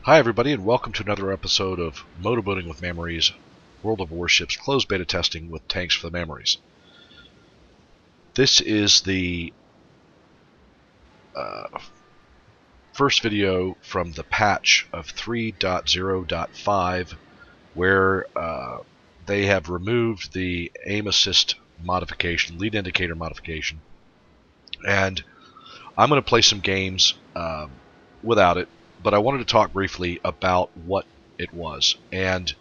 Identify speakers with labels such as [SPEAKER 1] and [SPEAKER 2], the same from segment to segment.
[SPEAKER 1] Hi everybody, and welcome to another episode of Motorboating with Mammeries, World of Warships closed beta testing with tanks for the Mammeries. This is the first video from the patch of 3.0.5 where they have removed the aim assist modification, lead indicator modification, and I'm going to play some games without it. But I wanted to talk briefly about what it was, and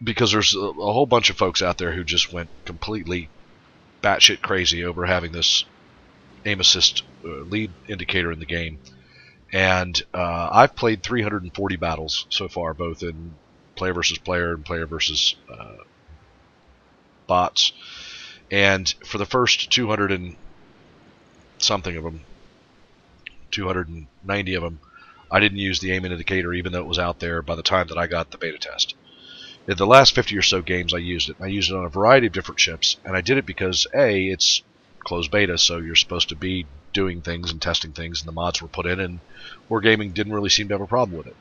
[SPEAKER 1] because there's a whole bunch of folks out there who just went completely batshit crazy over having this aim assist lead indicator in the game. And I've played 340 battles so far, both in player versus player and player versus bots. And for the first 200 and something of them, 290 of them, I didn't use the aim indicator even though it was out there by the time that I got the beta test. In the last 50 or so games I used it. I used it on a variety of different ships, and I did it because A, it's closed beta, so you're supposed to be doing things and testing things, and the mods were put in, and Wargaming didn't really seem to have a problem with it.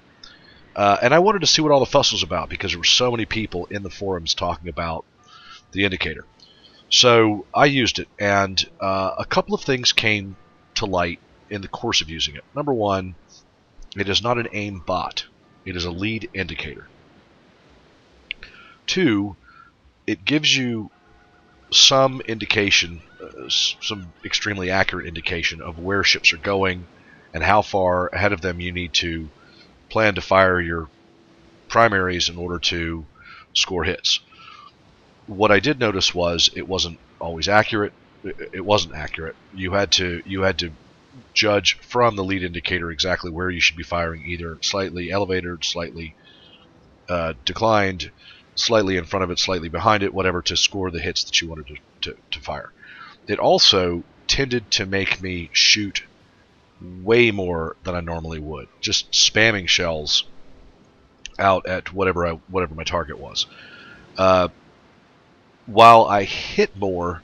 [SPEAKER 1] And I wanted to see what all the fuss was about because there were so many people in the forums talking about the indicator. So I used it, and a couple of things came to light in the course of using it. Number one, it is not an aim bot. It is a lead indicator. Two, it gives you some indication, some extremely accurate indication of where ships are going and how far ahead of them you need to plan to fire your primaries in order to score hits. What I did notice was it wasn't always accurate. It wasn't accurate. You had to judge from the lead indicator exactly where you should be firing, either slightly elevated, slightly declined, slightly in front of it, slightly behind it, whatever, to score the hits that you wanted to fire. It also tended to make me shoot way more than I normally would, just spamming shells out at whatever my target was. While I hit more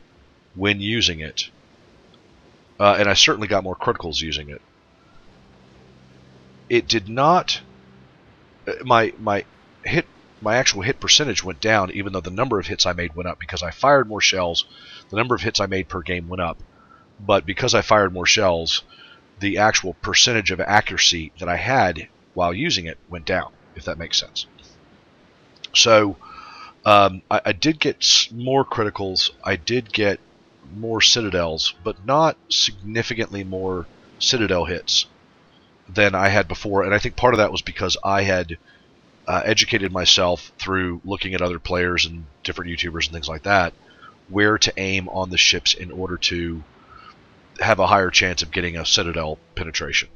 [SPEAKER 1] when using it, and I certainly got more criticals using it, it did not. My actual hit percentage went down, even though the number of hits I made went up because I fired more shells. The number of hits I made per game went up, but because I fired more shells, the actual percentage of accuracy that I had while using it went down, if that makes sense. So I did get more criticals. I did get more citadels, but not significantly more citadel hits than I had before, and I think part of that was because I had educated myself through looking at other players and different YouTubers and things like that, where to aim on the ships in order to have a higher chance of getting a citadel penetration.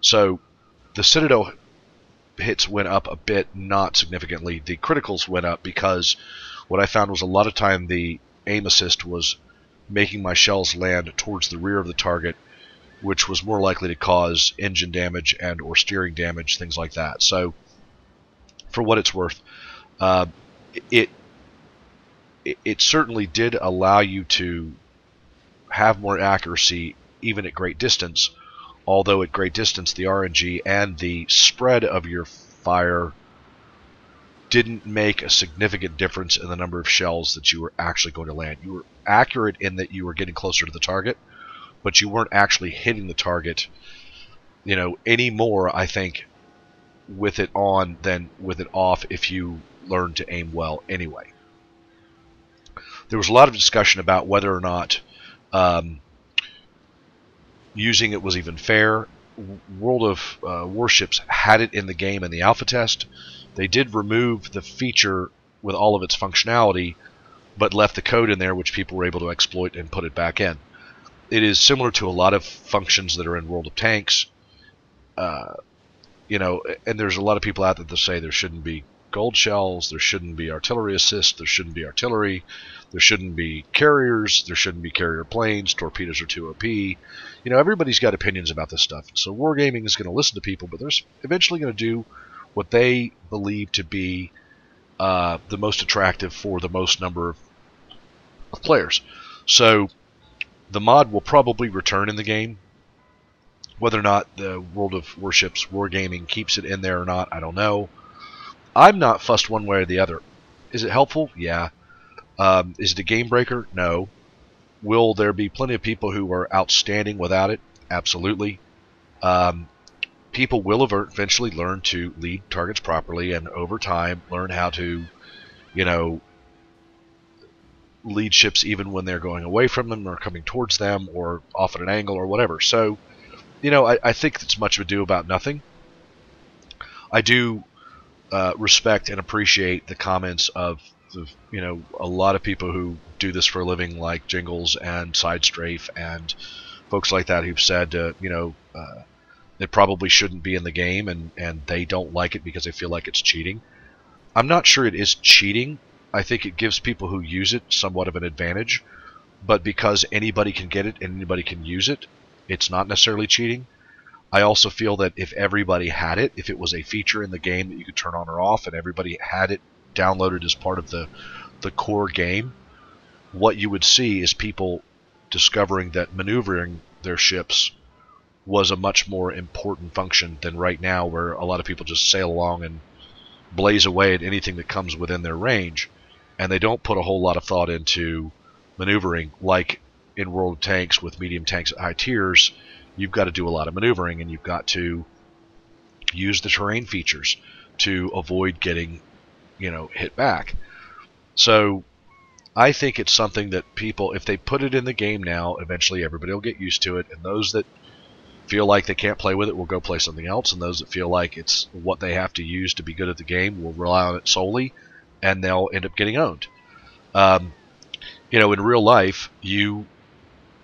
[SPEAKER 1] So the citadel hits went up a bit, not significantly. The criticals went up because what I found was a lot of time the aim assist was making my shells land towards the rear of the target, which was more likely to cause engine damage and or steering damage, things like that. So for what it's worth, it certainly did allow you to have more accuracy even at great distance, although at great distance the RNG and the spread of your fire didn't make a significant difference in the number of shells that you were actually going to land. You were accurate in that you were getting closer to the target, but you weren't actually hitting the target, any more, I think, with it on than with it off if you learn to aim well anyway. There was a lot of discussion about whether or not using it was even fair. World of Warships had it in the game in the alpha test. They did remove the feature with all of its functionality, but left the code in there which people were able to exploit and put it back in. It is similar to a lot of functions that are in World of Tanks. And there's a lot of people out there that say there shouldn't be gold shells, there shouldn't be artillery assist, there shouldn't be artillery, there shouldn't be carriers, there shouldn't be carrier planes, torpedoes are too OP. Everybody's got opinions about this stuff. So Wargaming is going to listen to people, but they're eventually going to do what they believe to be the most attractive for the most number of players. So the mod will probably return in the game Whether or not the World of Warships Wargaming keeps it in there or not, I don't know. I'm not fussed one way or the other. Is it helpful? Yeah. Is it a game breaker? No. Will there be plenty of people who are outstanding without it? Absolutely. People will eventually learn to lead targets properly, and over time learn how to, lead ships even when they're going away from them or coming towards them or off at an angle or whatever. So, I think it's much ado about nothing. I do respect and appreciate the comments of a lot of people who do this for a living, like Jingles and Sidestrafe and folks like that, who've said it probably shouldn't be in the game, and they don't like it because they feel like it's cheating. I'm not sure it is cheating. I think it gives people who use it somewhat of an advantage, but because anybody can get it and anybody can use it, it's not necessarily cheating. I also feel that if everybody had it, if it was a feature in the game that you could turn on or off and everybody had it downloaded as part of the core game, what you would see is people discovering that maneuvering their ships was a much more important function than right now, where a lot of people just sail along and blaze away at anything that comes within their range, and they don't put a whole lot of thought into maneuvering. Like in World of Tanks with medium tanks at high tiers, you've got to do a lot of maneuvering, and you've got to use the terrain features to avoid getting, hit back. So I think it's something that people, if they put it in the game now, eventually everybody will get used to it, and those that feel like they can't play with it will go play something else, and those that feel like it's what they have to use to be good at the game will rely on it solely, and they'll end up getting owned. In real life, you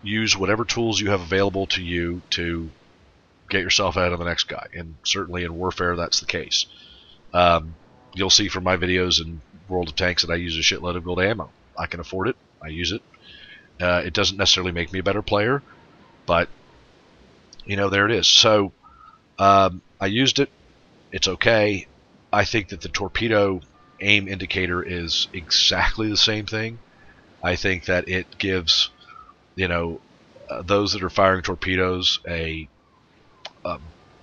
[SPEAKER 1] use whatever tools you have available to you to get yourself ahead of the next guy, and certainly in Warfare that's the case. You'll see from my videos in World of Tanks that I use a shitload of gold ammo. I can afford it. I use it. It doesn't necessarily make me a better player, but there it is. So I used it. It's okay. I think that the torpedo aim indicator is exactly the same thing. I think that it gives those that are firing torpedoes a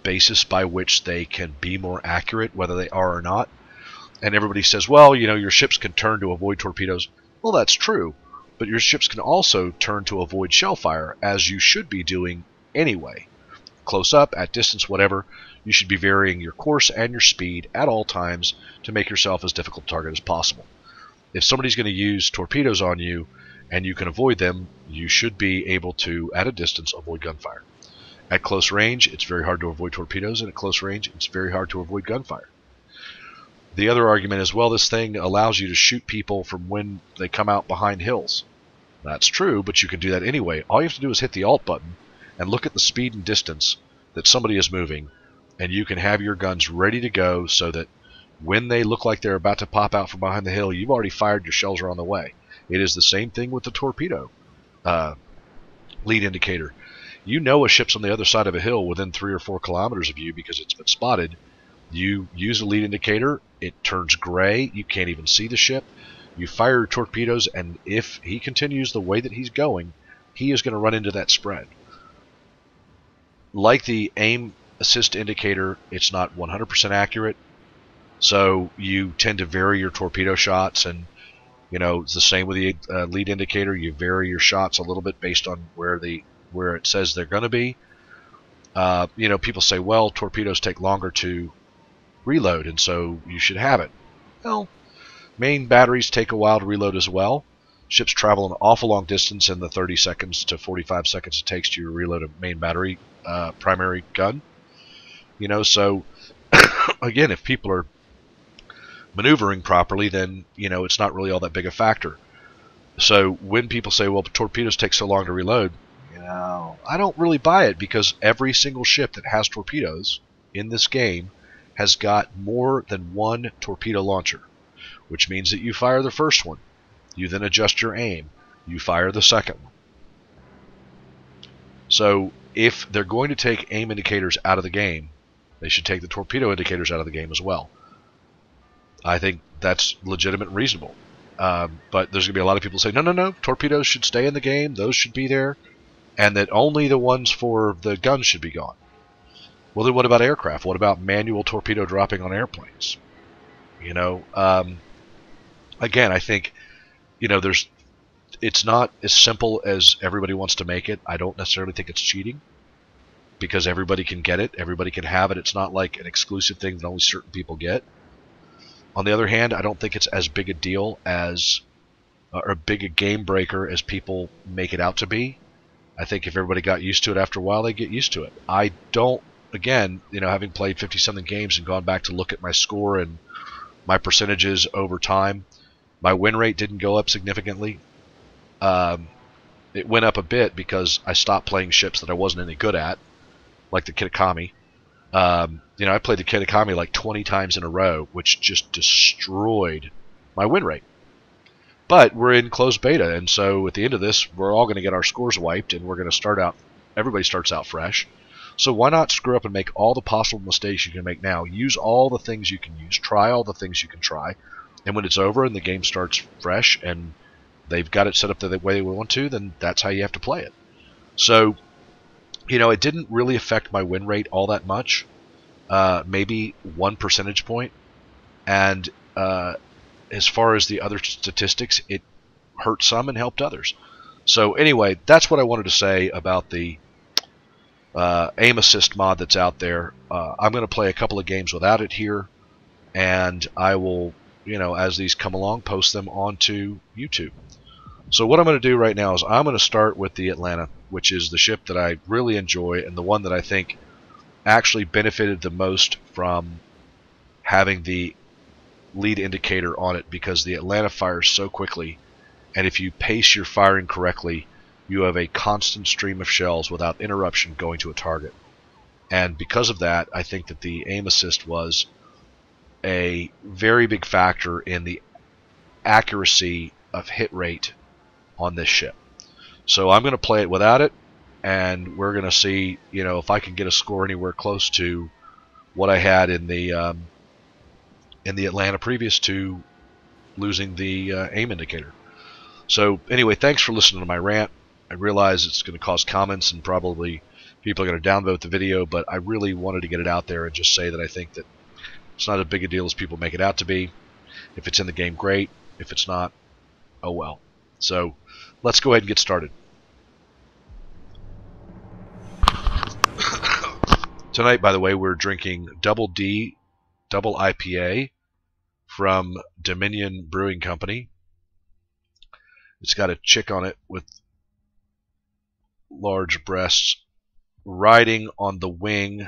[SPEAKER 1] basis by which they can be more accurate, whether they are or not. And everybody says, well, your ships can turn to avoid torpedoes. Well, that's true, but your ships can also turn to avoid shell fire, as you should be doing anyway. Close up, at distance, whatever, you should be varying your course and your speed at all times to make yourself as difficult a target as possible. If somebody's going to use torpedoes on you and you can avoid them, you should be able to, at a distance, avoid gunfire. At close range, it's very hard to avoid torpedoes, and at close range, it's very hard to avoid gunfire. The other argument is, well, this thing allows you to shoot people from when they come out behind hills. That's true, but you can do that anyway. All you have to do is hit the Alt button and look at the speed and distance that somebody is moving, and you can have your guns ready to go so that when they look like they're about to pop out from behind the hill, you've already fired, your shells are on the way. It is the same thing with the torpedo lead indicator. You know a ship's on the other side of a hill within 3 or 4 kilometers of you because it's been spotted. You use a lead indicator, it turns gray, you can't even see the ship. You fire your torpedoes, and if he continues the way that he's going, he is going to run into that spread. Like the aim assist indicator, it's not 100% accurate, so you tend to vary your torpedo shots, and it's the same with the lead indicator. You vary your shots a little bit based on where it says they're going to be. People say, well, torpedoes take longer to reload, and so you should have it. Well, main batteries take a while to reload as well. Ships travel an awful long distance in the 30 seconds to 45 seconds it takes to reload a main battery primary gun. So again, if people are maneuvering properly, then it's not really all that big a factor. So when people say, well, torpedoes take so long to reload, I don't really buy it, because every single ship that has torpedoes in this game has got more than one torpedo launcher, which means that you fire the first one, you then adjust your aim, you fire the second one. So if they're going to take aim indicators out of the game, they should take the torpedo indicators out of the game as well. I think that's legitimate and reasonable. But there's going to be a lot of people say, no, torpedoes should stay in the game, those should be there. and that only the ones for the guns should be gone. Well, then what about aircraft? What about manual torpedo dropping on airplanes? You know, again, I think, you know, it's not as simple as everybody wants to make it. I don't necessarily think it's cheating, because everybody can get it, everybody can have it. It's not like an exclusive thing that only certain people get. On the other hand, I don't think it's as big a deal as, or big a game breaker as people make it out to be. I think if everybody got used to it after a while, they get used to it. I don't, again, you know, having played 50-something games and gone back to look at my score and my percentages over time, my win rate didn't go up significantly. It went up a bit because I stopped playing ships that I wasn't any good at, like the Kitakami. You know, I played the Kitakami like 20 times in a row, which just destroyed my win rate. But we're in closed beta, and so at the end of this, we're all going to get our scores wiped, and we're going to start out, everybody starts out fresh. So why not screw up and make all the possible mistakes you can make now? Use all the things you can use, try all the things you can try, and when it's over and the game starts fresh and they've got it set up the way they want to, then that's how you have to play it. So, you know, it didn't really affect my win rate all that much, maybe 1 percentage point, and as far as the other statistics, it hurt some and helped others. So anyway, that's what I wanted to say about the aim assist mod that's out there. I'm going to play a couple of games without it here, and I will, you know, as these come along, post them onto YouTube. So what I'm going to do right now is I'm going to start with the Atlanta, which is the ship that I really enjoy and the one that I think actually benefited the most from having the lead indicator on it, because the Atlanta fires so quickly, and if you pace your firing correctly, you have a constant stream of shells without interruption going to a target. And because of that, I think that the aim assist was a very big factor in the accuracy of hit rate on this ship. So I'm going to play it without it, and we're going to see, you know, if I can get a score anywhere close to what I had in the Atlanta previous to losing the aim indicator. So anyway, thanks for listening to my rant. I realize it's going to cause comments and probably people are going to downvote the video, but I really wanted to get it out there and just say that I think that it's not as big a deal as people make it out to be. If it's in the game, great. If it's not, oh well. So let's go ahead and get started. Tonight, by the way, we're drinking Double D Double IPA from Dominion Brewing Company. It's got a chick on it with large breasts riding on the wing,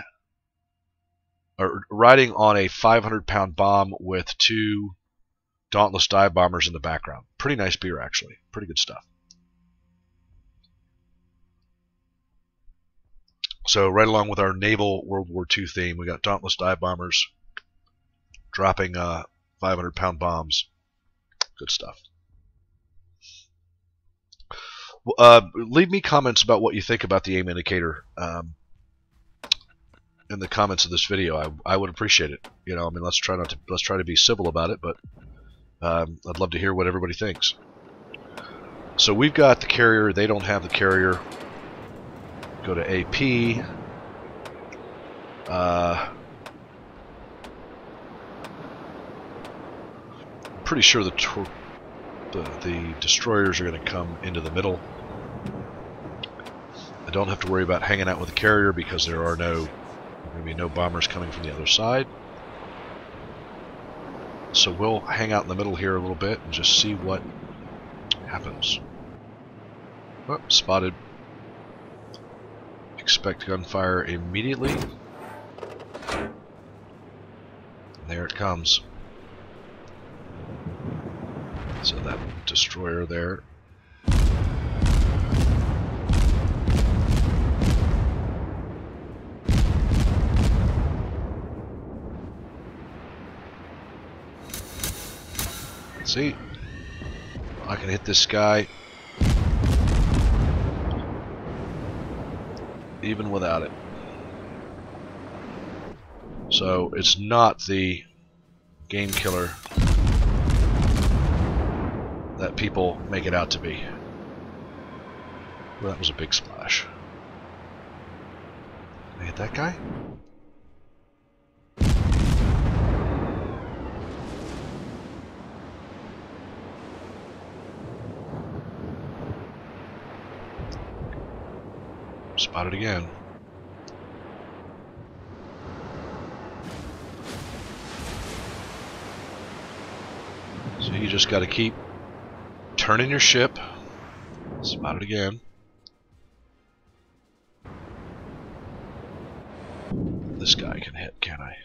[SPEAKER 1] or riding on a 500-pound bomb with 2 Dauntless dive bombers in the background. Pretty nice beer, actually. Pretty good stuff. So right along with our naval World War II theme, we got Dauntless dive bombers dropping 500-pound bombs. Good stuff. Leave me comments about what you think about the aim indicator in the comments of this video. I would appreciate it. You know, I mean, let's try to be civil about it, but I'd love to hear what everybody thinks. So we've got the carrier. They don't have the carrier. Go to AP. I'm pretty sure the destroyers are going to come into the middle. I don't have to worry about hanging out with the carrier because there are going to be no bombers coming from the other side. So we'll hang out in the middle here a little bit and just see what happens. Oh, spotted. Expect gunfire immediately. There it comes. So that destroyer there. See? I can hit this guy even without it. So it's not the game killer that people make it out to be. Well, that was a big splash. Did I hit that guy? Spotted again. So you just got to keep turning your ship. Spotted again. This guy can hit, can I?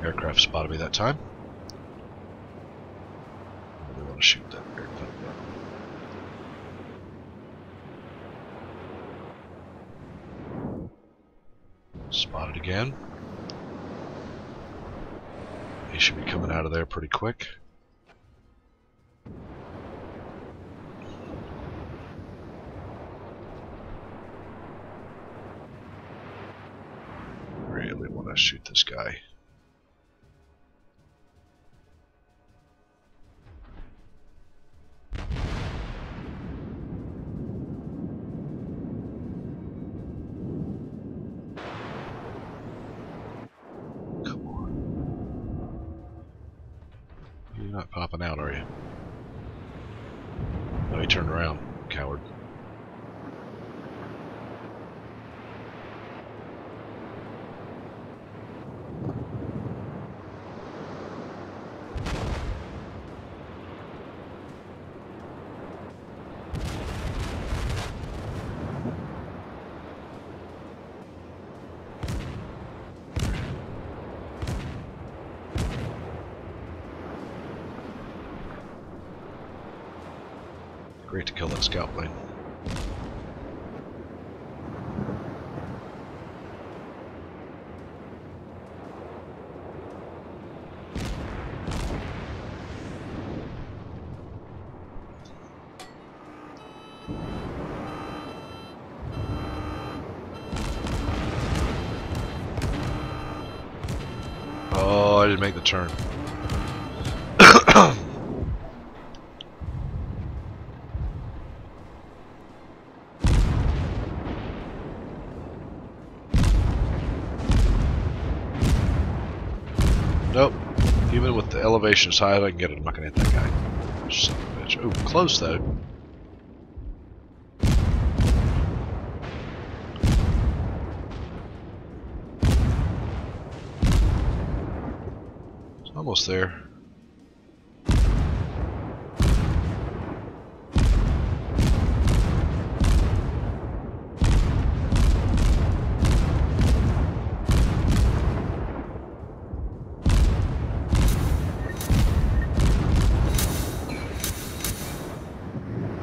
[SPEAKER 1] Aircraft spotted me that time. I really want to shoot that aircraft. Spotted again. He should be coming out of there pretty quick. Really want to shoot this guy. You're not popping out, are you? No, he turned around, coward. Great to kill that scout plane. Oh, I didn't make the turn. Nope. Even with the elevation as high as I can get it, I'm not going to hit that guy. Son of a bitch. Ooh, close though. It's almost there.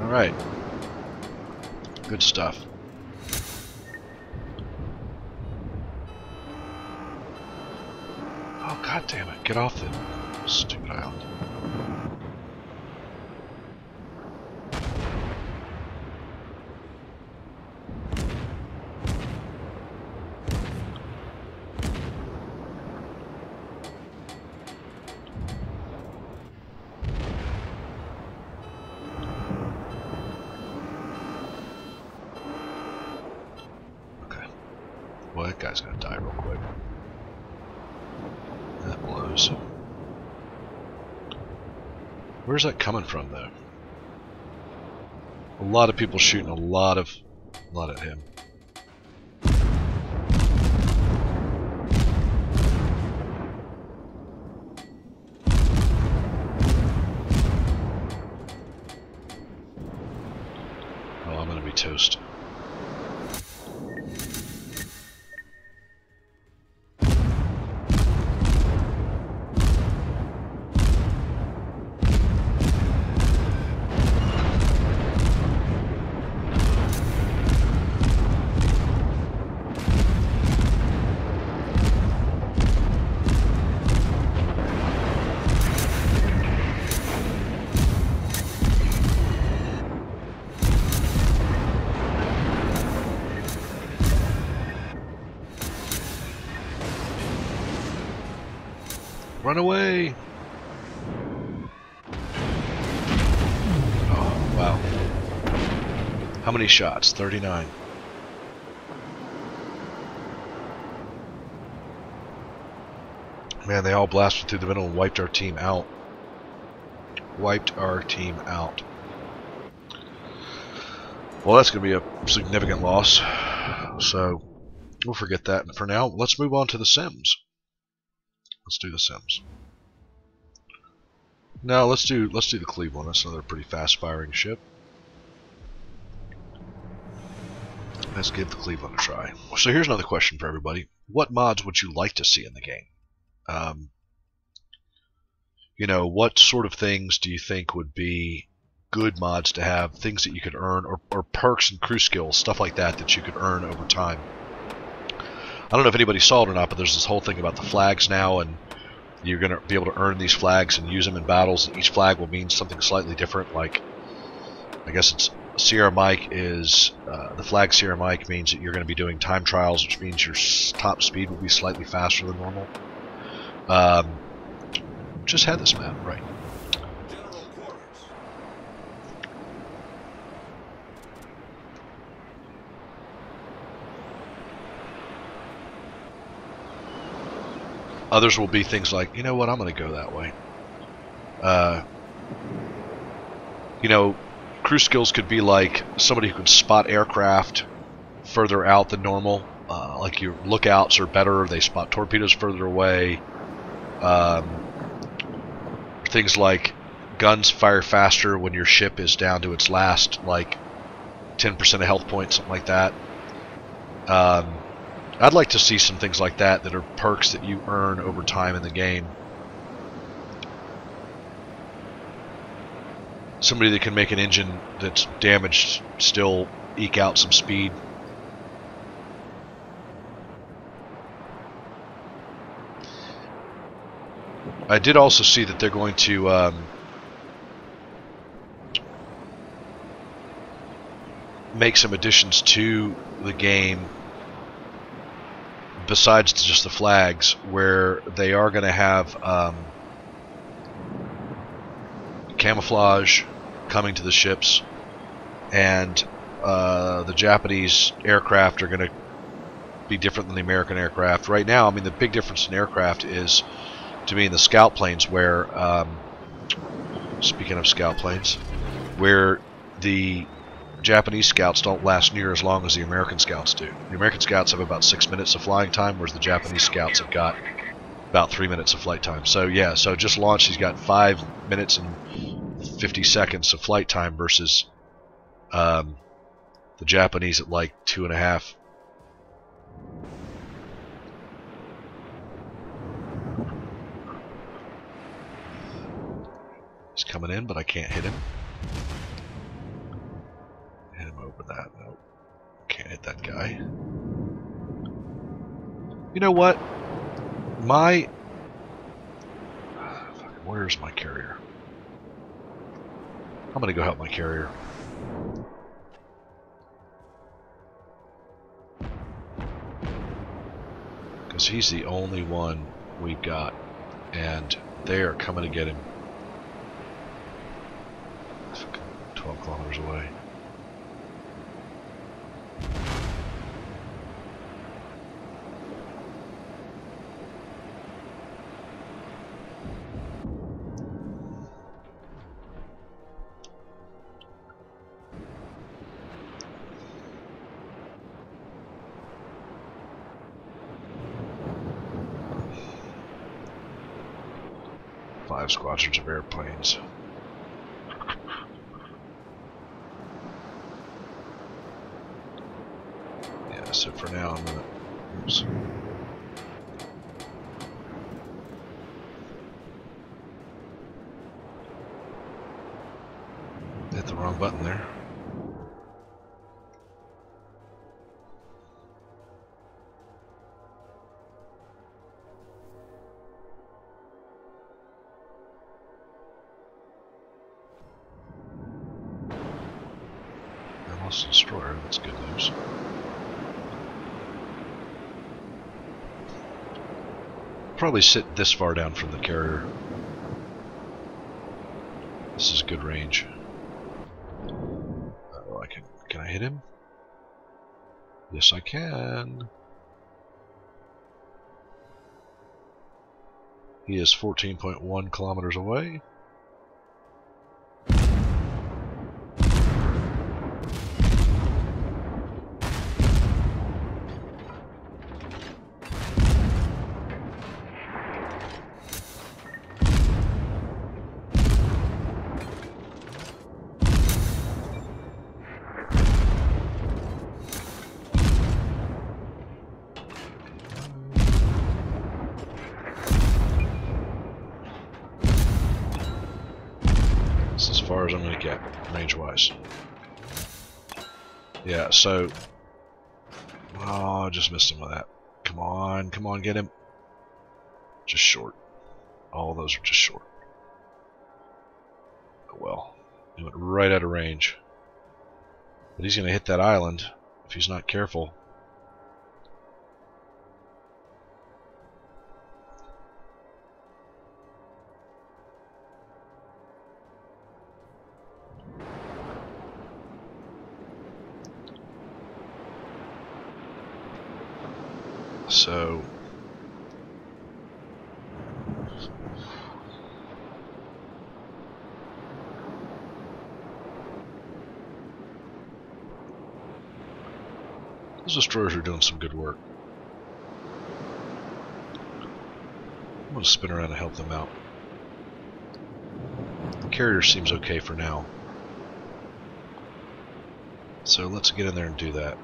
[SPEAKER 1] Alright. Good stuff. Oh, god damn it. Get off the stupid island. Well, that guy's gonna die real quick. That blows. Where's that coming from, though? A lot of people shooting a lot at him. Oh, I'm gonna be toast. Run away! Oh, wow. How many shots? 39. Man, they all blasted through the middle and wiped our team out. Wiped our team out. Well, that's going to be a significant loss. So we'll forget that. And for now, let's move on to the Sims. Let's do the Sims. No, let's do the Cleveland. That's another pretty fast-firing ship. Let's give the Cleveland a try. So here's another question for everybody. What mods would you like to see in the game? You know, what sort of things do you think would be good mods to have? Things that you could earn, or perks and crew skills, stuff like that that you could earn over time. I don't know if anybody saw it or not, but there's this whole thing about the flags now, and you're going to be able to earn these flags and use them in battles. Each flag will mean something slightly different. Like, I guess it's Sierra Mike is, the flag Sierra Mike means that you're going to be doing time trials, which means your top speed will be slightly faster than normal. Just had this map, right. Others will be things like, you know what, I'm going to go that way. You know, crew skills could be like somebody who can spot aircraft further out than normal. Like your lookouts are better, they spot torpedoes further away. Things like guns fire faster when your ship is down to its last, like, 10% of health points, something like that. I'd like to see some things like that that are perks that you earn over time in the game. Somebody that can make an engine that's damaged still eke out some speed. I did also see that they're going to make some additions to the game besides just the flags, where they are going to have camouflage coming to the ships, and the Japanese aircraft are going to be different than the American aircraft. Right now, I mean, the big difference in aircraft is, to me, in the scout planes, where, speaking of scout planes, where the Japanese scouts don't last near as long as the American scouts do. The American scouts have about 6 minutes of flying time, whereas the Japanese scouts have got about 3 minutes of flight time. So yeah, so just launched, he's got 5 minutes and 50 seconds of flight time versus the Japanese at like 2.5. He's coming in, but I can't hit him. Hit him over that. Nope. Can't hit that guy. You know what? Where's my carrier? I'm gonna go help my carrier. Because he's the only one we've got. And they are coming to get him. 12 kilometers away. Five squadrons of airplanes. So for now, I'm gonna. Oops. Hit the wrong button there. I lost a destroyer. That's good news. Probably sit this far down from the carrier. This is good range. Oh, can I hit him? Yes, I can. He is 14.1 kilometers away. As far as I'm going to get, range-wise. Yeah, so... Oh, I just missed him with that. Come on, get him. Just short. All those are just short. Oh well. He went right out of range. But he's going to hit that island if he's not careful. So those destroyers are doing some good work. I'm going to spin around and help them out. The carrier seems okay for now. So let's get in there and do that.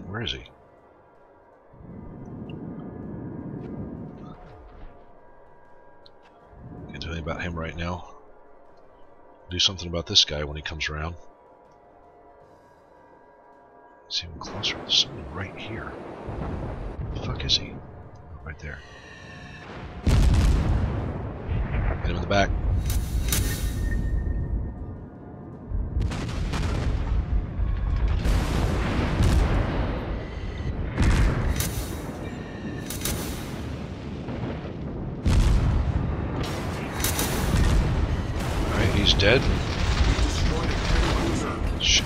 [SPEAKER 1] Where is he? Can't do anything about him right now. Do something about this guy when he comes around. He's even closer. There's somebody right here. Where the fuck is he? Right there. Hit him in the back. He's dead. Shit.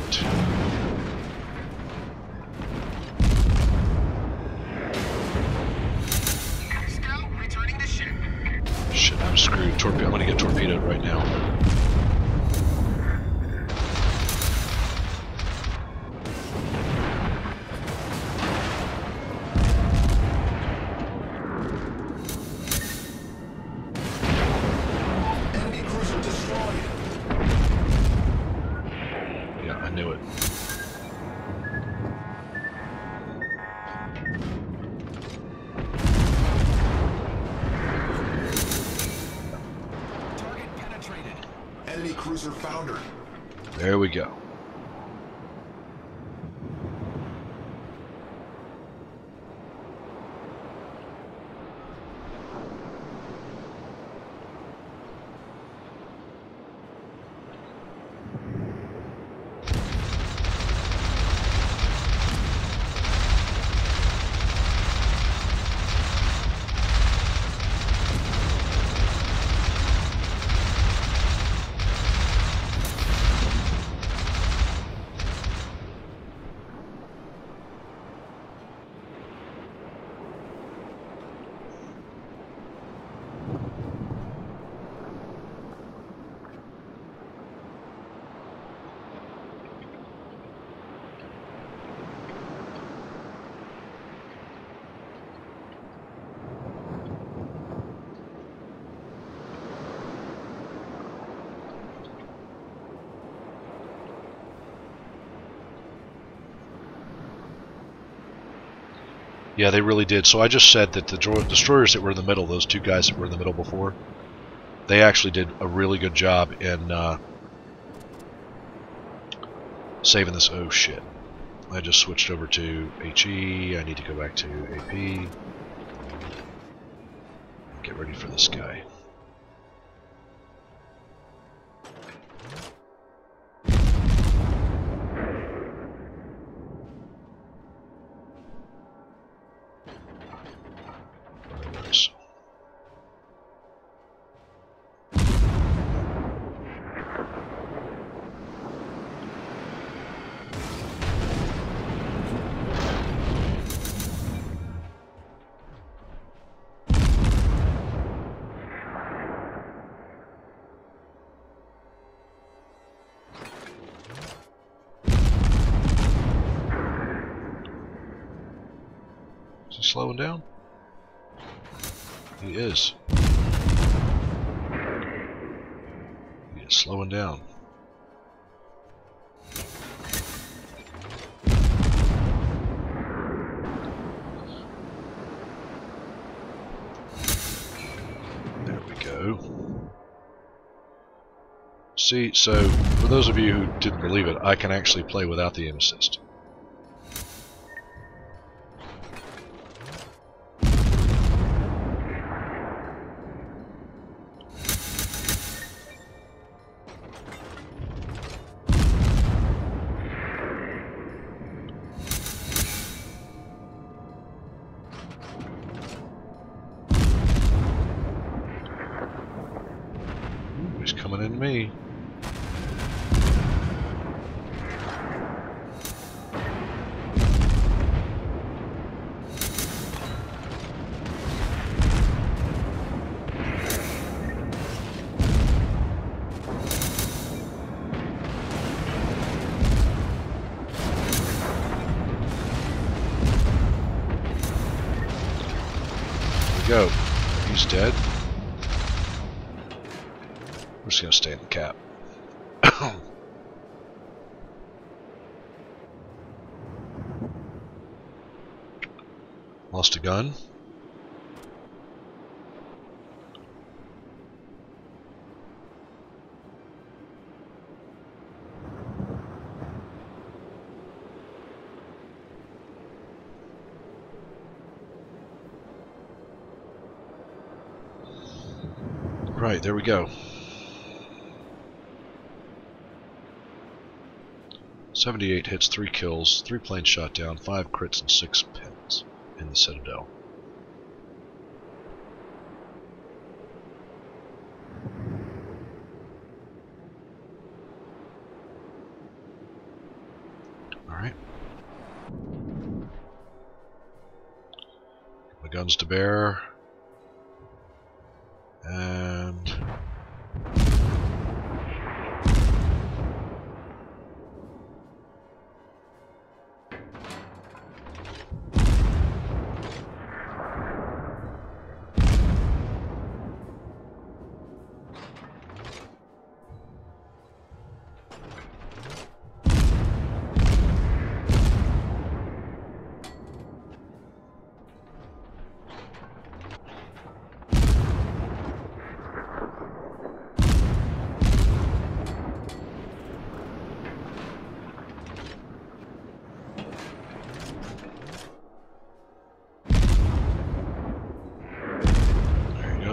[SPEAKER 2] Scout returning to ship.
[SPEAKER 1] Shit, I'm screwed. I'm gonna get torpedoed right now.
[SPEAKER 2] Cruiser foundered.
[SPEAKER 1] There we go. Yeah, they really did. So I just said that the destroyers that were in the middle, those two guys that were in the middle before, they actually did a really good job in saving this. Oh shit. I just switched over to HE. I need to go back to AP. Get ready for this guy. Nice. Is he slowing down? He is. He is slowing down. There we go. See, so for those of you who didn't believe it, I can actually play without the aim assist. Ooh, he's coming in me. Go. He's dead. We're just gonna stay in the cap. Lost a gun. Right, there we go. 78 hits, 3 kills, 3 planes shot down, 5 crits, and 6 pins in the Citadel. Alright. My guns to bear. And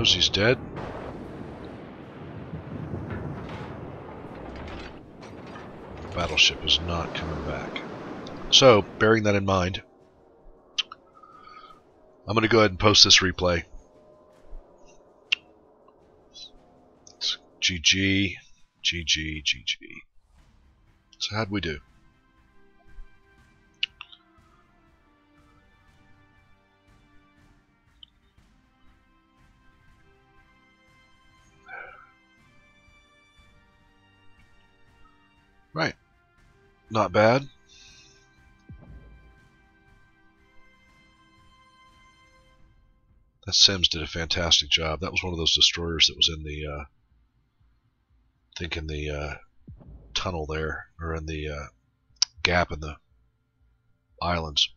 [SPEAKER 1] he's dead. The battleship is not coming back. So, bearing that in mind, I'm going to go ahead and post this replay. It's GG, GG, GG. So how'd we do? Right. Not bad. That Sims did a fantastic job. That was one of those destroyers that was in the, I think in the tunnel there, or in the gap in the islands.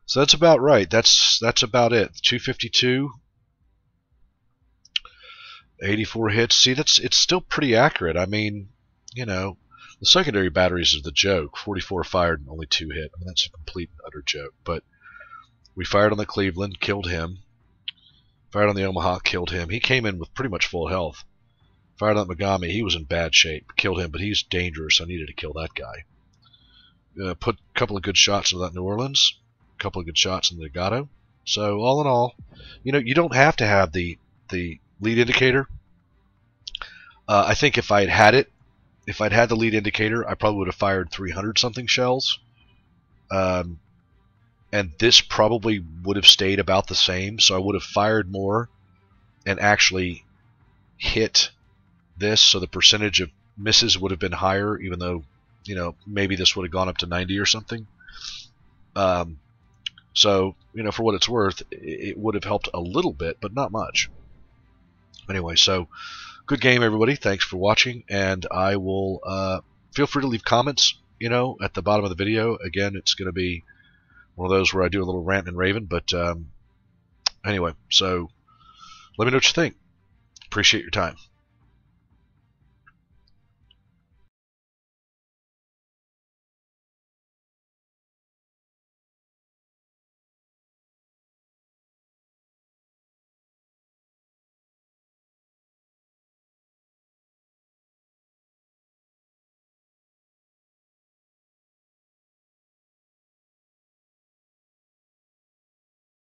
[SPEAKER 1] So that's about right. That's about it. 252, 84 hits. See, it's still pretty accurate. I mean, you know, the secondary batteries is the joke. 44 fired and only 2 hit. I mean, that's a complete and utter joke. But we fired on the Cleveland, killed him. Fired on the Omaha, killed him. He came in with pretty much full health. Fired on Megami, he was in bad shape. Killed him, but he's dangerous. I needed to kill that guy. Put a couple of good shots into that New Orleans. A couple of good shots in the Gato. So all in all, you don't have to have the lead indicator. I think if I'd had the lead indicator, I probably would have fired 300 something shells. And this probably would have stayed about the same, so I would have fired more and actually hit this, so the percentage of misses would have been higher, even though, maybe this would have gone up to 90 or something. So, for what it's worth, it would have helped a little bit, but not much. Anyway, so good game, everybody. Thanks for watching, and I will feel free to leave comments, at the bottom of the video. Again, it's going to be one of those where I do a little rant and raving, but anyway, so let me know what you think. Appreciate your time.